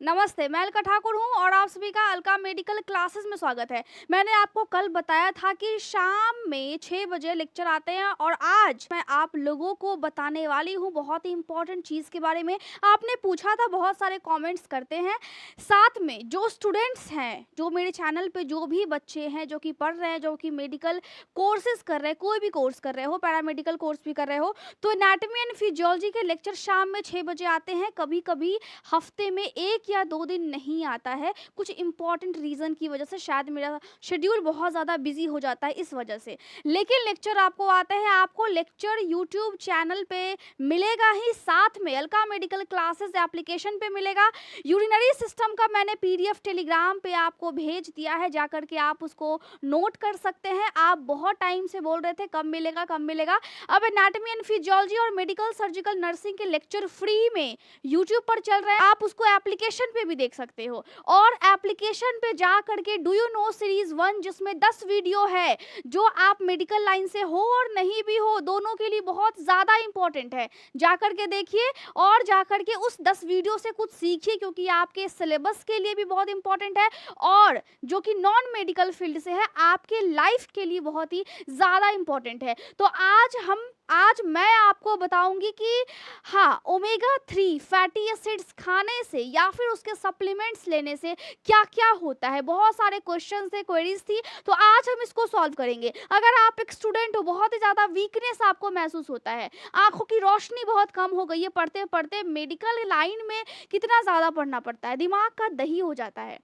नमस्ते, मैं अलका ठाकुर हूँ और आप सभी का अलका मेडिकल क्लासेस में स्वागत है। मैंने आपको कल बताया था कि शाम में 6 बजे लेक्चर आते हैं और आज मैं आप लोगों को बताने वाली हूँ बहुत ही इम्पोर्टेंट चीज़ के बारे में। आपने पूछा था, बहुत सारे कमेंट्स करते हैं। साथ में जो स्टूडेंट्स हैं, जो मेरे चैनल पे जो भी बच्चे हैं जो कि पढ़ रहे हैं, जो कि मेडिकल कोर्सेज़ कर रहे हैं, कोई भी कोर्स कर रहे हो, पैरामेडिकल कोर्स भी कर रहे हो, तो एनाटॉमी एंड फिजियोलॉजी के लेक्चर शाम में 6 बजे आते हैं। कभी-कभी हफ्ते में 1 या 2 दिन नहीं आता है, कुछ इम्पॉर्टेंट रीज़न की वजह से, शायद मेरा शेड्यूल बहुत ज़्यादा बिजी हो जाता है इस वजह से। लेकिन लेक्चर आपको आता है, आपको लेक्चर यूट्यूब चैनल पे मिलेगा ही, साथ में अलका मेडिकल क्लासेस एप्लीकेशन पे मिलेगा। यूरिनरी सिस्टम का मैंने पीडीएफ टेलीग्राम पे आपको भेज दिया है, जाकर के आप उसको नोट कर सकते हैं। आप बहुत टाइम से बोल रहे थे कब मिलेगा कब मिलेगा। अब एनाटॉमी एंड फिजियोलॉजी और मेडिकल सर्जिकल नर्सिंग के लेक्चर फ्री में यूट्यूब पर चल रहे हैं, आप उसको एप्लीकेशन पे भी देख सकते हो। और एप्लीकेशन पे जा करके डू यू नो सीरीज 1 जिसमें 10 वीडियो है, जो आप मेडिकल लाइन से हो और नहीं भी हो, दोनों के लिए बहुत ज़्यादा इंपॉर्टेंट है। जा करके देखिए और जा करके उस 10 वीडियो से कुछ सीखिए, क्योंकि आपके सिलेबस के लिए भी बहुत इंपॉर्टेंट है और जो कि नॉन मेडिकल फील्ड से है, आपके लाइफ के लिए बहुत ही ज़्यादा इंपॉर्टेंट है। तो आज मैं आपको बताऊंगी कि हाँ, ओमेगा 3 फैटी एसिड्स खाने से या फिर उसके सप्लीमेंट्स लेने से क्या क्या होता है। बहुत सारे क्वेश्चन थे, क्वेरीज थी, तो आज हम इसको सॉल्व करेंगे। अगर आप एक स्टूडेंट हो, बहुत ही ज़्यादा वीकनेस आपको महसूस होता है, आंखों की रोशनी बहुत कम हो गई है पढ़ते पढ़ते, मेडिकल लाइन में कितना ज़्यादा पढ़ना पड़ता है, दिमाग का दही हो जाता है।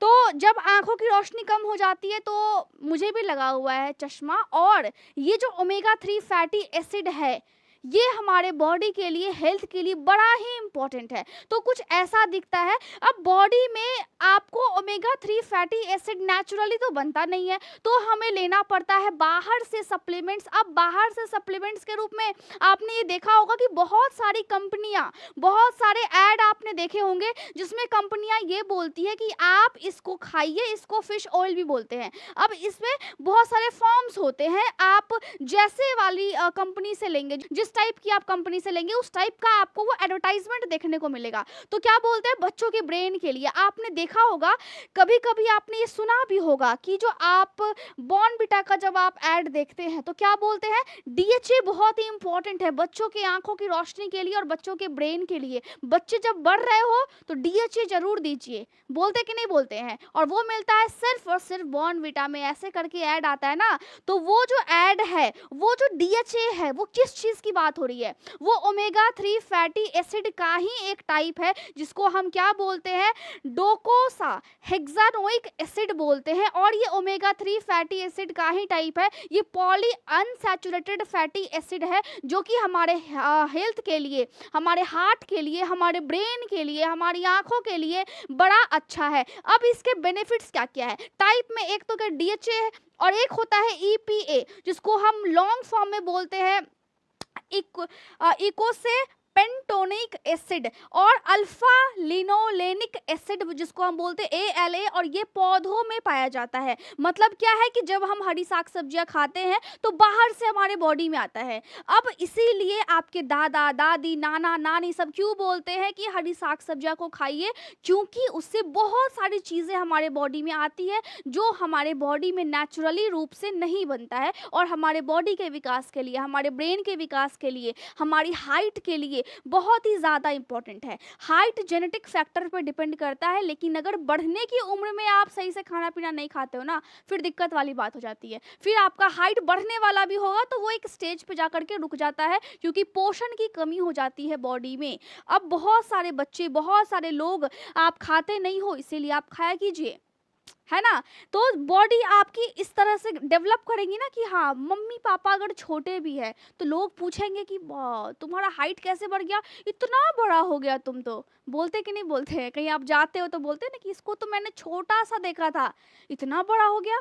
तो जब आंखों की रोशनी कम हो जाती है, तो मुझे भी लगा हुआ है चश्मा, और ये जो ओमेगा 3 फैटी एसिड है, ये हमारे बॉडी के लिए, हेल्थ के लिए बड़ा ही इंपॉर्टेंट है। तो कुछ ऐसा दिखता है। अब बॉडी में आपको ओमेगा 3 फैटी एसिड नेचुरली तो बनता नहीं है, तो हमें लेना पड़ता है बाहर से सप्लीमेंट्स। अब बाहर से सप्लीमेंट्स के रूप में आपने ये देखा होगा कि बहुत सारी कंपनियां, बहुत सारे ऐड आपने देखे होंगे जिसमें कंपनियां ये बोलती है कि आप इसको खाइए, इसको फिश ऑयल भी बोलते हैं। अब इसमें बहुत सारे फॉर्म्स होते हैं, आप जैसे वाली कंपनी से लेंगे, जिस टाइप की आप कंपनी से लेंगे, उस टाइप का आपको वो एडवर्टाइजमेंट देखने को मिलेगा। तो क्या बोलते हैं, बच्चों के ब्रेन के लिए। आपने देखा होगा, कभी कभी आपने ये सुना भी होगा कि जो आप बॉर्नविटा का जब आप ऐड देखते हैं तो क्या बोलते हैं, डीएचए बहुत ही इंपॉर्टेंट है बच्चों की आंखों की रोशनी के लिए और बच्चों के ब्रेन के लिए। बच्चे जब बढ़ रहे हो तो डीएचए जरूर दीजिए, बोलते कि नहीं बोलते हैं। और वो मिलता है सिर्फ और सिर्फ बॉर्नविटा में, ऐसे करके ऐड आता है ना। तो वो जो ऐड है, वो जो डीएचए है, वो किस चीज की बात हो रही है, वो ओमेगा 3 फैटी एसिड का ही एक टाइप है, जिसको हम क्या बोलते हैं, डोकोसा हेक्सानोइक एसिड बोलते हैं। और ये ओमेगा 3 फैटी एसिड का ही टाइप है। ये पॉली अनसैचुरेटेड फैटी एसिड है, जो कि हमारे हेल्थ के लिए, हमारे हार्ट के लिए, हमारे ब्रेन के लिए, हमारी आंखों के लिए बड़ा अच्छा है। अब इसके बेनिफिट्स क्या क्या है, टाइप में एक तो डीएचए है और एक होता है ईपीए, जिसको हम लॉन्ग फॉर्म में बोलते हैं इको से पेंटोनिक एसिड, और अल्फा लिनोलेनिक एसिड जिसको हम बोलते हैं ALA, और ये पौधों में पाया जाता है। मतलब क्या है कि जब हम हरी साग सब्जियां खाते हैं तो बाहर से हमारे बॉडी में आता है। अब इसीलिए आपके दादा दादी, नाना नानी सब क्यों बोलते हैं कि हरी साग सब्जियां को खाइए, क्योंकि उससे बहुत सारी चीज़ें हमारे बॉडी में आती है जो हमारे बॉडी में नेचुरली रूप से नहीं बनता है, और हमारे बॉडी के विकास के लिए, हमारे ब्रेन के विकास के लिए, हमारी हाइट के लिए बहुत ही ज़्यादा इंपॉर्टेंट है। हाइट जेनेटिक फैक्टर पर डिपेंड करता है, लेकिन अगर बढ़ने की उम्र में आप सही से खाना पीना नहीं खाते हो ना, फिर दिक्कत वाली बात हो जाती है। फिर आपका हाइट बढ़ने वाला भी होगा तो वो एक स्टेज पे जा करके रुक जाता है, क्योंकि पोषण की कमी हो जाती है बॉडी में। अब बहुत सारे बच्चे, बहुत सारे लोग, आप खाते नहीं हो, इसीलिए आप खाया कीजिए, है ना। तो बॉडी आपकी इस तरह से डेवलप करेंगी ना कि हाँ, मम्मी पापा अगर छोटे भी है तो लोग पूछेंगे कि तुम्हारा हाइट कैसे बढ़ गया, इतना बड़ा हो गया तुम। तो बोलते कि नहीं बोलते हैं, कहीं आप जाते हो तो बोलते हैं ना कि इसको तो मैंने छोटा सा देखा था, इतना बड़ा हो गया,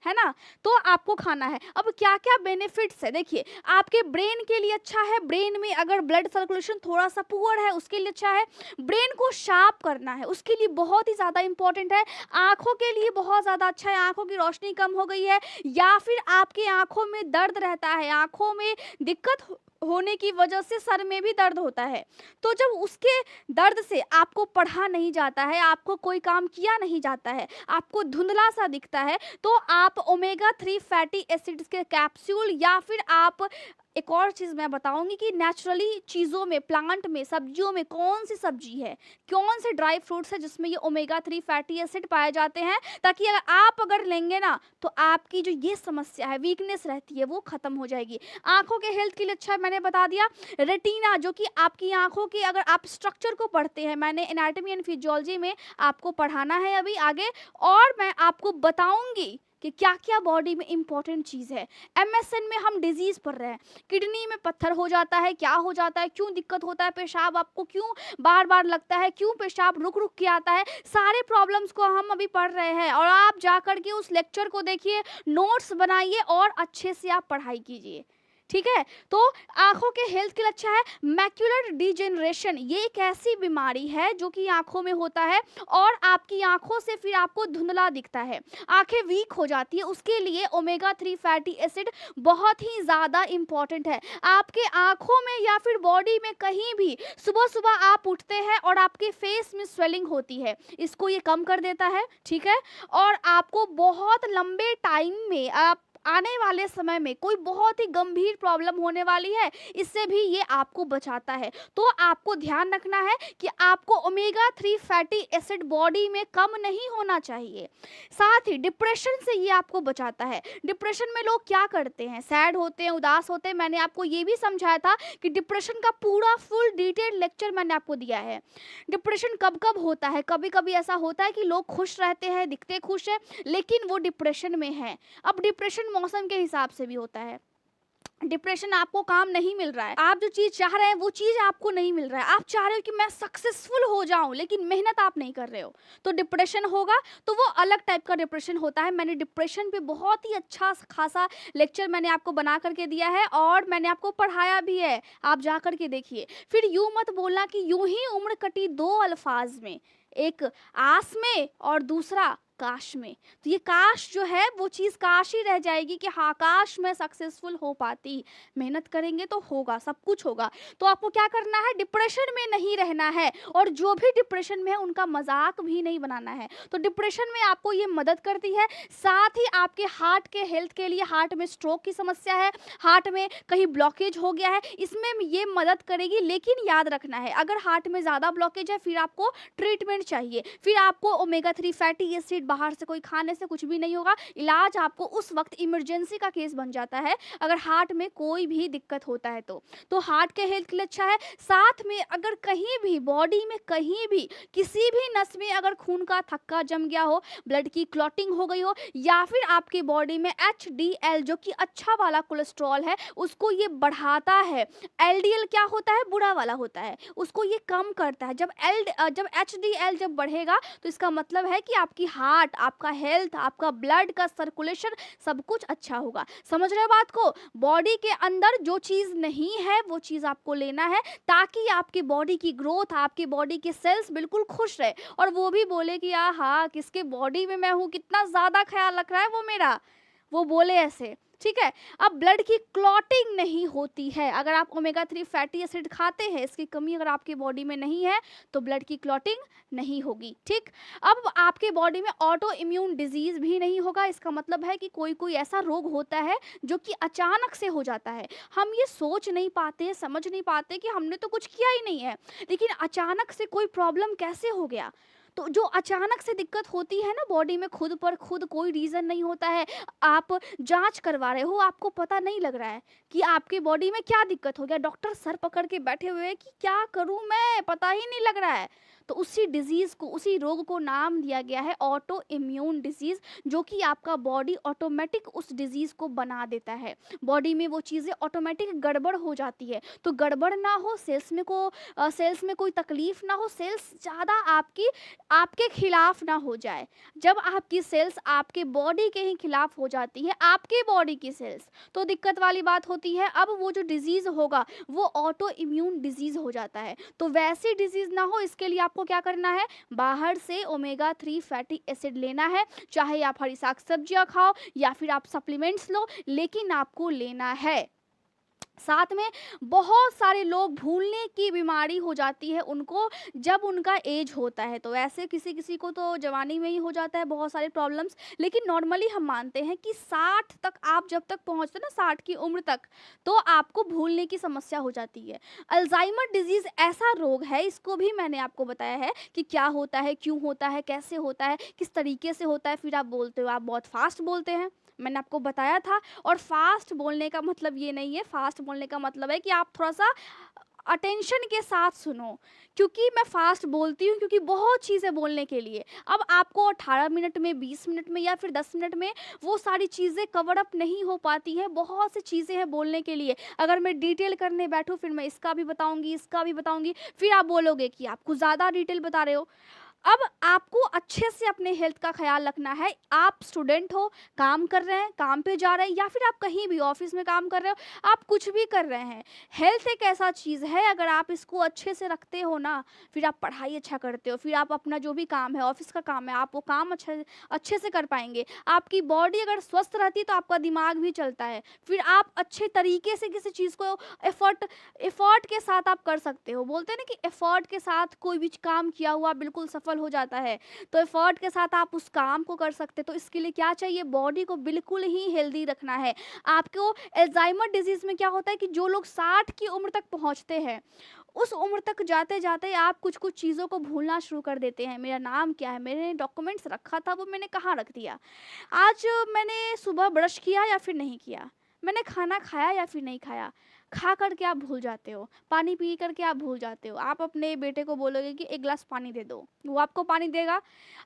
है ना। तो आपको खाना है। अब क्या क्या बेनिफिट्स है, देखिए, आपके ब्रेन के लिए अच्छा है, ब्रेन में अगर ब्लड सर्कुलेशन थोड़ा सा पुअर है उसके लिए अच्छा है। ब्रेन को शार्प करना है उसके लिए बहुत ही ज़्यादा इंपॉर्टेंट है। आंखों के लिए बहुत ज़्यादा अच्छा है, आंखों की रोशनी कम हो गई है या फिर आपकी आंखों में दर्द रहता है, आंखों में दिक्कत होने की वजह से सर में भी दर्द होता है। तो जब उसके दर्द से आपको पढ़ा नहीं जाता है, आपको कोई काम किया नहीं जाता है, आपको धुंधला-सा दिखता है, तो आप ओमेगा 3 फैटी एसिड्स के कैप्सूल या फिर आप एक और चीज़ मैं बताऊँगी कि नेचुरली चीज़ों में, प्लांट में, सब्जियों में कौन-सी सब्जी है, कौन से ड्राई फ्रूट्स हैं जिसमें ये ओमेगा 3 फैटी एसिड पाए जाते हैं, ताकि अगर लेंगे ना, तो आपकी जो ये समस्या है, वीकनेस रहती है, वो खत्म हो जाएगी। आँखों के हेल्थ के लिए अच्छा है, मैंने बता दिया। रेटिना, जो कि आपकी आँखों की, अगर आप स्ट्रक्चर को पढ़ते हैं, मैंने एनाटॉमी एंड फिजियोलॉजी में आपको पढ़ाना है अभी आगे, और मैं आपको बताऊँगी कि क्या-क्या बॉडी में इम्पोर्टेंट चीज़ है। एमएसएन में हम डिज़ीज़ पढ़ रहे हैं, किडनी में पत्थर हो जाता है, क्या हो जाता है, क्यों दिक्कत होता है, पेशाब आपको क्यों बार-बार लगता है, क्यों पेशाब रुक-रुक के आता है, सारे प्रॉब्लम्स को हम अभी पढ़ रहे हैं। और आप जाकर के उस लेक्चर को देखिए, नोट्स बनाइए और अच्छे से आप पढ़ाई कीजिए, ठीक है? तो आँखों के हेल्थ के लिए अच्छा है। मैक्युलर डिजेनरेशन, ये एक ऐसी बीमारी है जो कि आँखों में होता है और आपकी आँखों से फिर आपको धुंधला दिखता है, आँखें वीक हो जाती है, उसके लिए ओमेगा 3 फैटी एसिड बहुत ही ज़्यादा इम्पॉर्टेंट है। आपके आँखों में या फिर बॉडी में कहीं भी सुबह-सुबह आप उठते हैं और आपके फेस में स्वेलिंग होती है, इसको ये कम कर देता है, ठीक है? और आपको बहुत लंबे टाइम में, आप आने वाले समय में कोई बहुत ही गंभीर प्रॉब्लम होने वाली है, इससे भी ये आपको बचाता है। तो आपको ध्यान रखना है कि आपको ओमेगा 3 फैटी एसिड बॉडी में कम नहीं होना चाहिए। साथ ही डिप्रेशन से ये आपको बचाता है। डिप्रेशन में लोग क्या करते हैं, सैड होते हैं, उदास होते हैं। मैंने आपको ये भी समझाया था कि डिप्रेशन का पूरा फुल डिटेल लेक्चर मैंने आपको दिया है। डिप्रेशन कब कब होता है, कभी कभी ऐसा होता है कि लोग खुश रहते हैं, दिखते खुश है, लेकिन वो डिप्रेशन में है। अब डिप्रेशन मौसम के हिसाब से भी होता है। डिप्रेशन, आपको काम नहीं मिल रहा है, आप जो चीज़ चाह रहे हैं वो चीज़ आपको नहीं मिल रहा है, आप चाह रहे हो कि मैं सक्सेसफुल हो जाऊं, लेकिन मेहनत आप नहीं कर रहे हो, तो डिप्रेशन होगा। तो वो अलग टाइप का डिप्रेशन होता है। मैंने डिप्रेशन पे बहुत ही अच्छा खासा लेक्चर मैंने आपको बना करके दिया है और मैंने आपको पढ़ाया भी है, आप जा करके देखिए। फिर यूं मत बोलना कि यूं ही उम्र कटी दो अल्फाज में, एक आस में और दूसरा काश में। तो ये काश जो है वो चीज़ काश ही रह जाएगी कि हाँ, काश मैं सक्सेसफुल हो पाती। मेहनत करेंगे तो होगा, सब कुछ होगा। तो आपको क्या करना है, डिप्रेशन में नहीं रहना है, और जो भी डिप्रेशन में है उनका मजाक भी नहीं बनाना है। तो डिप्रेशन में आपको ये मदद करती है। साथ ही आपके हार्ट के हेल्थ के लिए, हार्ट में स्ट्रोक की समस्या है, हार्ट में कहीं ब्लॉकेज हो गया है, इसमें ये मदद करेगी। लेकिन याद रखना है, अगर हार्ट में ज़्यादा ब्लॉकेज है फिर आपको ट्रीटमेंट चाहिए, फिर आपको ओमेगा 3 फैटी एसिड बाहर से कोई खाने से कुछ भी नहीं होगा। इलाज आपको उस वक्त इमरजेंसी का केस बन जाता है अगर हार्ट में कोई भी दिक्कत होता है तो हार्ट के हेल्थ के लिए अच्छा है। साथ में अगर कहीं भी बॉडी में कहीं भी किसी भी नस में अगर खून का थक्का जम गया हो, ब्लड की क्लॉटिंग हो गई हो, या फिर आपकी बॉडी में HDL जो कि अच्छा वाला कोलेस्ट्रॉल है उसको ये बढ़ाता है, LDL क्या होता है, बुरा वाला होता है, उसको ये कम करता है। जब HDL जब बढ़ेगा तो इसका मतलब है कि आपकी हार्ट, आपका हेल्थ, आपका ब्लड का सर्कुलेशन सब कुछ अच्छा होगा। समझ रहे हो बात को? बॉडी के अंदर जो चीज़ नहीं है वो चीज़ आपको लेना है, ताकि आपकी बॉडी की ग्रोथ, आपकी बॉडी के सेल्स बिल्कुल खुश रहे, और वो भी बोले कि हाँ, किसके बॉडी में मैं हूँ, कितना ज़्यादा ख्याल रख रहा है वो मेरा, वो बोले ऐसे, ठीक है। अब ब्लड की क्लॉटिंग नहीं होती है अगर आप ओमेगा 3 फैटी एसिड खाते हैं, इसकी कमी अगर आपकी बॉडी में नहीं है तो ब्लड की क्लॉटिंग नहीं होगी, ठीक। अब आपके बॉडी में ऑटो इम्यून डिजीज भी नहीं होगा। इसका मतलब है कि कोई ऐसा रोग होता है जो कि अचानक से हो जाता है, हम ये सोच नहीं पाते, समझ नहीं पाते कि हमने तो कुछ किया ही नहीं है, लेकिन अचानक से कोई प्रॉब्लम कैसे हो गया। तो जो अचानक से दिक्कत होती है ना बॉडी में, खुद पर खुद कोई रीज़न नहीं होता है, आप जांच करवा रहे हो, आपको पता नहीं लग रहा है कि आपके बॉडी में क्या दिक्कत हो गया, डॉक्टर सर पकड़ के बैठे हुए हैं कि क्या करूं मैं, पता ही नहीं लग रहा है। तो उसी डिजीज़ को, उसी रोग को नाम दिया गया है ऑटो इम्यून डिजीज़, जो कि आपका बॉडी ऑटोमेटिक उस डिजीज़ को बना देता है। बॉडी में वो चीज़ें ऑटोमेटिक गड़बड़ हो जाती है, तो गड़बड़ ना हो, सेल्स में कोई तकलीफ ना हो, सेल्स ज़्यादा आपके खिलाफ ना हो जाए। जब आपकी सेल्स आपके बॉडी के ही खिलाफ हो जाती है, आपके बॉडी की सेल्स, तो दिक्कत वाली बात होती है। अब वो जो डिजीज़ होगा वो ऑटो इम्यून डिजीज़ हो जाता है। तो वैसी डिजीज़ ना हो, इसके लिए आपको क्या करना है, बाहर से ओमेगा 3 फैटी एसिड लेना है, चाहे आप हरी साग सब्जियां खाओ या फिर आप सप्लीमेंट्स लो, लेकिन आपको लेना है। साथ में बहुत सारे लोग भूलने की बीमारी हो जाती है उनको जब उनका एज होता है, तो ऐसे किसी किसी को तो जवानी में ही हो जाता है बहुत सारे प्रॉब्लम्स। लेकिन नॉर्मली हम मानते हैं कि 60 तक आप जब तक पहुंचते हैं ना, 60 की उम्र तक, तो आपको भूलने की समस्या हो जाती है। अल्जाइमर डिजीज़ ऐसा रोग है, इसको भी मैंने आपको बताया है कि क्या होता है, क्यों होता है, कैसे होता है, किस तरीके से होता है। फिर आप बोलते हो आप बहुत फास्ट बोलते हैं, मैंने आपको बताया था। और फास्ट बोलने का मतलब ये नहीं है, फास्ट बोलने का मतलब है कि आप थोड़ा-सा अटेंशन के साथ सुनो, क्योंकि मैं फास्ट बोलती हूँ क्योंकि बहुत चीज़ें बोलने के लिए। अब आपको 18 मिनट में, 20 मिनट में या फिर 10 मिनट में वो सारी चीज़ें कवर अप नहीं हो पाती हैं, बहुत सी चीज़ें हैं बोलने के लिए। अगर मैं डिटेल करने बैठूँ, फिर मैं इसका भी बताऊँगी, इसका भी बताऊँगी, फिर आप बोलोगे कि आप कुछ ज़्यादा डिटेल बता रहे हो। अब आपको अच्छे से अपने हेल्थ का ख्याल रखना है। आप स्टूडेंट हो, काम कर रहे हैं, काम पे जा रहे हैं, या फिर आप कहीं भी ऑफिस में काम कर रहे हो, आप कुछ भी कर रहे हैं। हेल्थ एक ऐसा चीज़ है, अगर आप इसको अच्छे से रखते हो ना, फिर आप पढ़ाई अच्छा करते हो, फिर आप अपना जो भी काम है, ऑफिस का काम है, आप वो काम अच्छे अच्छे से कर पाएंगे। आपकी बॉडी अगर स्वस्थ रहती है तो आपका दिमाग भी चलता है, फिर आप अच्छे तरीके से किसी चीज़ को एफर्ट एफर्ट के साथ आप कर सकते हो। बोलते हैं ना कि एफर्ट के साथ कोई भी काम किया हुआ बिल्कुल सफल हो जाता है। तो एफर्ट के साथ आप उस काम को कर सकते, तो इसके लिए क्या चाहिए, बॉडी को बिल्कुल ही हेल्दी रखना है। आपको अल्जाइमर डिजीज़ में क्या होता है कि जो लोग 60 की उम्र तक पहुंचते हैं, उस उम्र तक जाते जाते आप कुछ कुछ चीज़ों को भूलना शुरू कर देते हैं। मेरा नाम क्या है, मैंने डॉक्यूमेंट्स रखा था वो मैंने कहाँ रख दिया, आज मैंने सुबह ब्रश किया या फिर नहीं किया, मैंने खाना खाया या फिर नहीं खाया। खा कर के आप भूल जाते हो, पानी पी कर के आप भूल जाते हो। आप अपने बेटे को बोलोगे कि एक गिलास पानी दे दो, वो आपको पानी देगा।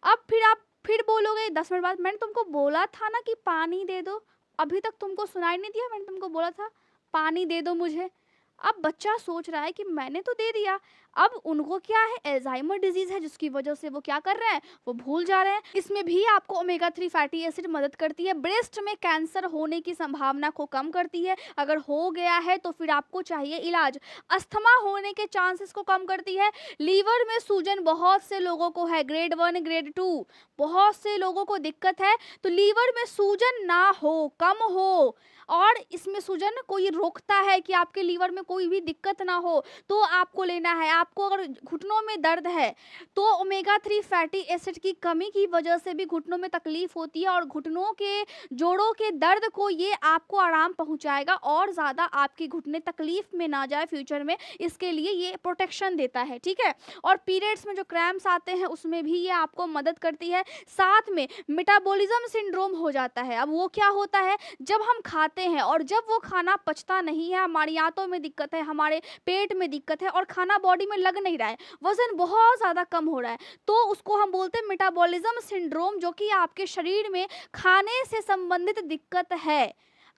अब फिर आप फिर बोलोगे 10 मिनट बाद, मैंने तुमको बोला था ना कि पानी दे दो, अभी तक तुमको सुनाई नहीं दिया, मैंने तुमको बोला था पानी दे दो मुझे। अब बच्चा सोच रहा है कि मैंने तो दे दिया। अब उनको क्या है, अल्जाइमर डिजीज़ है, जिसकी वजह से वो क्या कर रहे हैं, वो भूल जा रहे हैं। इसमें भी आपको ओमेगा 3 फैटी एसिड मदद करती है, ब्रेस्ट में कैंसर होने की संभावना को कम करती है, अगर हो गया है तो फिर आपको चाहिए इलाज। अस्थमा होने के चांसेस को कम करती है। लीवर में सूजन बहुत से लोगों को है, ग्रेड 1 ग्रेड 2 बहुत से लोगों को दिक्कत है। तो लीवर में सूजन ना हो, कम हो, और इसमें सूजन कोई रोकता है कि आपके लीवर में कोई भी दिक्कत ना हो, तो आपको लेना है। आपको अगर घुटनों में दर्द है तो ओमेगा 3 फैटी एसिड की कमी की वजह से भी घुटनों में तकलीफ होती है, और घुटनों के जोड़ों के दर्द को ये आपको आराम पहुंचाएगा, और ज़्यादा आपके घुटने तकलीफ में ना जाए फ्यूचर में, इसके लिए ये प्रोटेक्शन देता है, ठीक है। और पीरियड्स में जो क्रैम्प्स आते हैं उसमें भी ये आपको मदद करती है। साथ में मेटाबॉलिज्म सिंड्रोम हो जाता है। अब वो क्या होता है, जब हम खाते हैं और जब वो खाना पचता नहीं है, हमारी आंतों में दिक्कत है, हमारे पेट में दिक्कत है, और खाना बॉडी में लग नहीं रहा है, वजन बहुत ज़्यादा कम हो रहा है, तो उसको हम बोलते हैं मेटाबॉलिज्म सिंड्रोम, जो कि आपके शरीर में खाने से संबंधित दिक्कत है।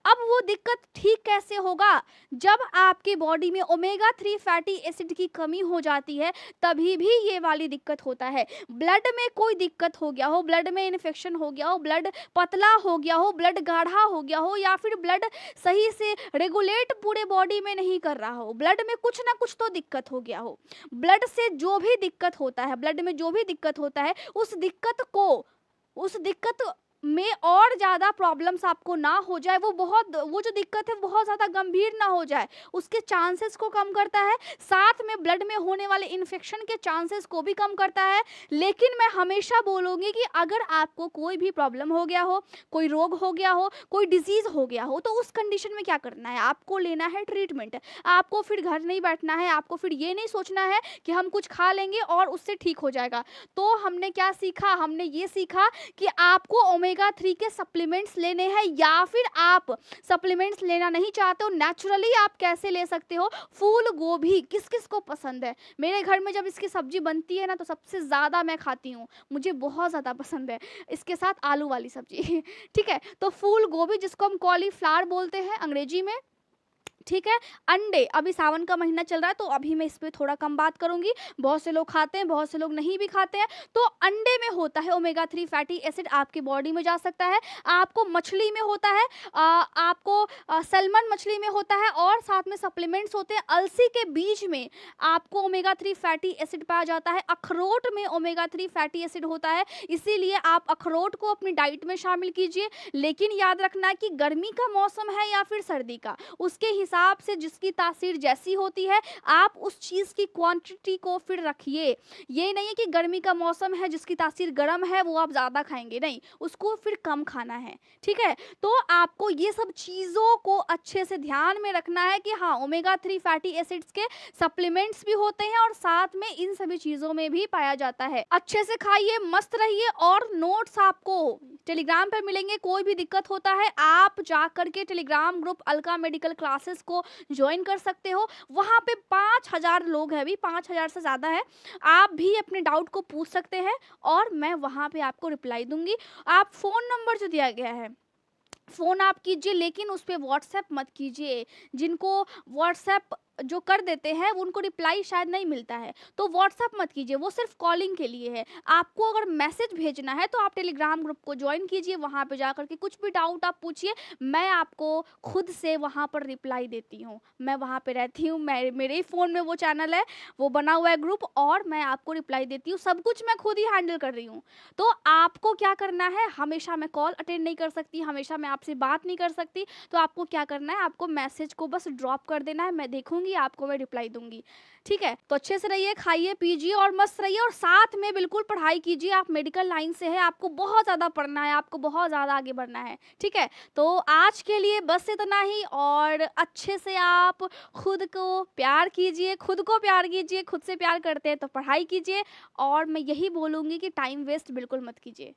अब वो दिक्कत ठीक कैसे होगा, जब आपकी बॉडी में ओमेगा 3 फैटी एसिड की कमी हो जाती है, तभी भी ये वाली दिक्कत होता है। ब्लड में कोई दिक्कत हो गया हो, ब्लड में इन्फेक्शन हो गया हो, ब्लड पतला हो गया हो, ब्लड गाढ़ा हो गया हो, या फिर ब्लड सही से रेगुलेट पूरे बॉडी में नहीं कर रहा हो, ब्लड में कुछ ना कुछ तो दिक्कत हो गया हो। ब्लड से जो भी दिक्कत होता है, ब्लड में जो भी दिक्कत होता है, उस दिक्कत में और ज़्यादा प्रॉब्लम्स आपको ना हो जाए, वो जो दिक्कत है बहुत ज़्यादा गंभीर ना हो जाए, उसके चांसेस को कम करता है। साथ में ब्लड में होने वाले इन्फेक्शन के चांसेस को भी कम करता है। लेकिन मैं हमेशा बोलूँगी कि अगर आपको कोई भी प्रॉब्लम हो गया हो, कोई रोग हो गया हो, कोई डिजीज़ हो गया हो, तो उस कंडीशन में क्या करना है, आपको लेना है ट्रीटमेंट। आपको फिर घर नहीं बैठना है, आपको फिर ये नहीं सोचना है कि हम कुछ खा लेंगे और उससे ठीक हो जाएगा। तो हमने क्या सीखा, हमने ये सीखा कि आपको ओमेगा 3 के सप्लीमेंट्स लेने हैं, या फिर आप सप्लीमेंट्स लेना नहीं चाहते हो, नेचुरली आप कैसे ले सकते हो। फूल गोभी किस किस को पसंद है, मेरे घर में जब इसकी सब्जी बनती है ना, तो सबसे ज़्यादा मैं खाती हूँ, मुझे बहुत ज़्यादा पसंद है, इसके साथ आलू वाली सब्जी ठीक है। तो फूल गोभी, जिसको हम कॉलीफ्लावर बोलते हैं अंग्रेजी में, ठीक है। अंडे, अभी सावन का महीना चल रहा है तो अभी मैं इस पे थोड़ा कम बात करूंगी। बहुत से लोग खाते हैं, बहुत से लोग नहीं भी खाते हैं। तो अंडे में होता है ओमेगा 3 फैटी एसिड, आपके बॉडी में जा सकता है। आपको मछली में होता है, आपको सैल्मन मछली में होता है, और साथ में सप्लीमेंट्स होते हैं। अलसी के बीज में आपको ओमेगा 3 फैटी एसिड पाया जाता है। अखरोट में ओमेगा 3 फैटी एसिड होता है, इसीलिए आप अखरोट को अपनी डाइट में शामिल कीजिए। लेकिन याद रखना कि गर्मी का मौसम है या फिर सर्दी का, उसके हिसाब से जिसकी तासीर जैसी होती है, आप उस चीज़ की क्वांटिटी को फिर रखिए। ये नहीं है कि गर्मी का मौसम है, जिसकी तासीर गर्म है वो आप ज़्यादा खाएँगे, नहीं, उसको फिर कम खाना है, ठीक है? तो आपको ये सब चीज़ों को अच्छे से ध्यान में रखना है कि हाँ, ओमेगा 3 फैटी एसिड्स के सप्लीमेंट्स भी होते हैं और साथ में इन सभी चीज़ों में भी पाया जाता है। अच्छे से खाइए, मस्त रहिए और नोट्स आपको टेलीग्राम पे मिलेंगे। कोई भी दिक्कत होता है, आप जाकर के Telegram group Alka medical classes को जॉइन कर सकते हो। वहाँ पे 5000 लोग हैं, अभी 5000 से ज़्यादा है। आप भी अपने डाउट को पूछ सकते हैं और मैं वहाँ पे आपको रिप्लाई दूँगी। आप फ़ोन नंबर जो दिया गया है, फ़ोन आप कीजिए, लेकिन उस पे व्हाट्सएप मत कीजिए। जिनको व्हाट्सएप जो कर देते हैं उनको रिप्लाई शायद नहीं मिलता है, तो व्हाट्सएप मत कीजिए, वो सिर्फ कॉलिंग के लिए है। आपको अगर मैसेज भेजना है तो आप टेलीग्राम ग्रुप को ज्वाइन कीजिए, वहाँ पे जाकर के कुछ भी डाउट आप पूछिए, मैं आपको खुद से वहाँ पर रिप्लाई देती हूँ। मैं वहाँ पे रहती हूँ, मेरे ही फ़ोन में वो चैनल है, वो बना हुआ है ग्रुप, और मैं आपको रिप्लाई देती हूँ। सब कुछ मैं खुद ही हैंडल कर रही हूँ। तो आपको क्या करना है, हमेशा मैं कॉल अटेंड नहीं कर सकती, हमेशा मैं आपसे बात नहीं कर सकती, तो आपको क्या करना है, आपको मैसेज को बस ड्रॉप कर देना है, मैं देखूँगी, आपको मैं रिप्लाई दूँगी, ठीक है? तो अच्छे से रहिए, खाइए, पीजिए और मस्त रहिए, और साथ में बिल्कुल पढ़ाई कीजिए। आप मेडिकल लाइन से हैं, आपको बहुत ज़्यादा पढ़ना है, आपको बहुत ज़्यादा आगे बढ़ना है, ठीक है? तो आज के लिए बस इतना ही, और अच्छे से आप खुद को प्यार कीजिए, खुद से प्यार करते हैं तो पढ़ाई कीजिए, और मैं यही बोलूँगी कि टाइम वेस्ट बिल्कुल मत कीजिए।